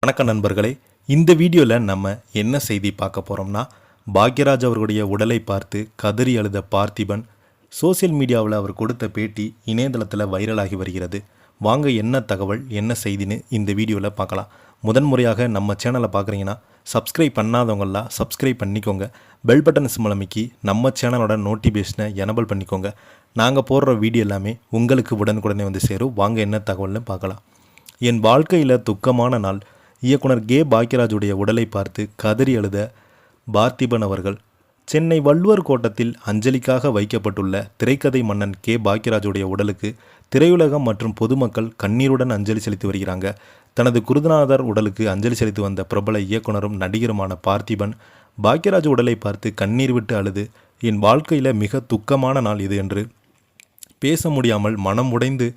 வணக்கம் நண்பர்களே, இந்த வீடியோவில் நம்ம என்ன செய்தி பார்க்க போகிறோம்னா, பாக்யராஜ் அவர்களுடைய உடலை பார்த்து கதறி அழுத பார்த்திபன் சோசியல் மீடியாவில் அவர் கொடுத்த பேட்டி இணையதளத்தில் வைரலாகி வருகிறது. வாங்க என்ன தகவல் என்ன செய்தின்னு இந்த வீடியோவில் பார்க்கலாம். முதன்முறையாக நம்ம சேனலை பார்க்குறீங்கன்னா சப்ஸ்கிரைப் பண்ணாதவங்களாம் சப்ஸ்கிரைப் பண்ணிக்கோங்க. பெல் பட்டன் சிம்பல் அமைக்கி நம்ம சேனலோட நோட்டிஃபிகேஷனை எனபிள் பண்ணிக்கோங்க. நாங்கள் போடுற வீடியோ எல்லாமே உங்களுக்கு உடனுக்குடனே வந்து சேரும். வாங்க என்ன தகவல்னு பார்க்கலாம். என் வாழ்க்கையில் துக்கமான நாள். இயக்குனர் கே பாக்யராஜுடைய உடலை பார்த்து கதறி அழுத பார்த்திபன் அவர்கள் சென்னை வள்ளுவர் கோட்டத்தில் அஞ்சலிக்காக வைக்கப்பட்டுள்ள திரைக்கதை மன்னன் கே பாக்யராஜுடைய உடலுக்கு திரையுலகம் மற்றும் பொதுமக்கள் கண்ணீருடன் அஞ்சலி செலுத்தி வருகிறாங்க. தனது குருநாதர் உடலுக்கு அஞ்சலி செலுத்தி வந்த பிரபல இயக்குனரும் நடிகருமான பார்த்திபன் பாக்யராஜ் உடலை பார்த்து கண்ணீர் விட்டு அழுது, என் வாழ்க்கையில் மிக துக்கமான நாள் இது என்று பேச முடியாமல் மனம் உடைந்து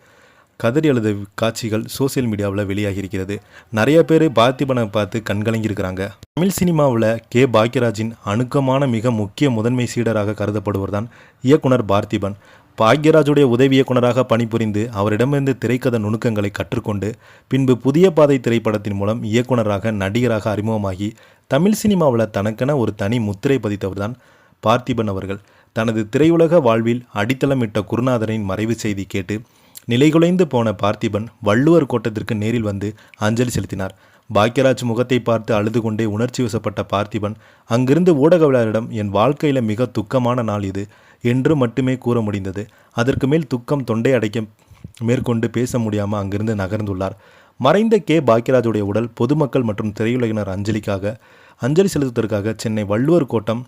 கதறி அழுத காட்சிகள் சோசியல் மீடியாவில் வெளியாகியிருக்கிறது. நிறைய பேர் பார்த்திபனை பார்த்து கண்கலங்கியிருக்கிறாங்க. தமிழ் சினிமாவில் கே பாக்யராஜின் அணுக்கமான மிக முக்கிய முதன்மை சீடராக கருதப்படுவர் தான் இயக்குனர் பார்த்திபன். பாக்யராஜுடைய உதவி இயக்குனராக பணிபுரிந்து அவரிடமிருந்து திரைக்கதை நுணுக்கங்களை கற்றுக்கொண்டு பின்பு புதிய பாதை திரைப்படத்தின் மூலம் இயக்குனராக நடிகராக அறிமுகமாகி தமிழ் சினிமாவில் தனக்கென ஒரு தனி முத்திரை பதித்தவர் தான் பார்த்திபன் அவர்கள். தனது திரையுலக வாழ்வில் அடித்தளமிட்ட குருநாதரின் மறைவு செய்தி கேட்டு நிலைகுலைந்து போன பார்த்திபன் வள்ளுவர் கோட்டத்திற்கு நேரில் வந்து அஞ்சலி செலுத்தினார். பாக்யராஜ் முகத்தை பார்த்து அழுது கொண்டே உணர்ச்சி வசப்பட்ட பார்த்திபன் அங்கிருந்து ஊடகவியலாளரிடம், என் வாழ்க்கையில் மிக துக்கமான நாள் இது என்று மட்டுமே கூற முடிந்தது. அதற்கு மேல் துக்கம் தொண்டை அடைக்க மேற்கொண்டு பேச முடியாமல் அங்கிருந்து நகர்ந்துள்ளார். மறைந்த கே பாக்யராஜுடைய உடல் பொதுமக்கள் மற்றும் திரையுலகினர் அஞ்சலி செலுத்துவதற்காக சென்னை வள்ளுவர் கோட்டம்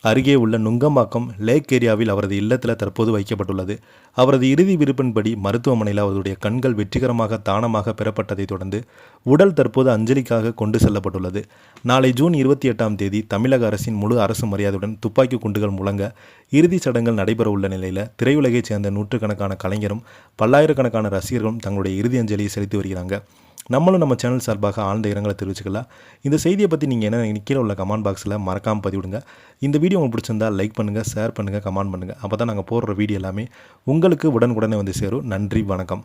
அருகே உள்ள நுங்கம்பாக்கம் லேக் ஏரியாவில் அவரது இல்லத்தில் தற்போது வைக்கப்பட்டுள்ளது. அவரது இறுதி விருப்பின்படி மருத்துவமனையில் அவருடைய கண்கள் வெற்றிகரமாக தானமாக பெறப்பட்டதை தொடர்ந்து உடல் தற்போது அஞ்சலிக்காக கொண்டு செல்லப்பட்டுள்ளது. நாளை ஜூன் 28 தமிழக அரசின் முழு அரசு மரியாதையுடன் துப்பாக்கி குண்டுகள் முழங்க இறுதிச் சடங்குகள் நடைபெற உள்ள நிலையில் திரையுலகைச் சேர்ந்த நூற்றுக்கணக்கான கலைஞரும் பல்லாயிரக்கணக்கான ரசிகர்களும் தங்களுடைய இறுதி அஞ்சலியை செலுத்தி வருகிறாங்க. நம்மளும் நம்ம சேனல் சார்பாக ஆழ்ந்த இரங்கலை தெரிவிச்சுக்கலாம். இந்த செய்தியை பற்றி நீங்கள் என்ன கீழே உள்ள கமெண்ட் பாக்ஸில் மறக்காமல் பதிவிடுங்க. இந்த வீடியோ உங்களுக்கு பிடிச்சிருந்தால் லைக் பண்ணுங்கள், ஷேர் பண்ணுங்கள், கமெண்ட் பண்ணுங்கள். அப்போ தான் நாங்கள் போடுற வீடியோ எல்லாமே உங்களுக்கு உடனுக்குடனே வந்து சேரும். நன்றி, வணக்கம்.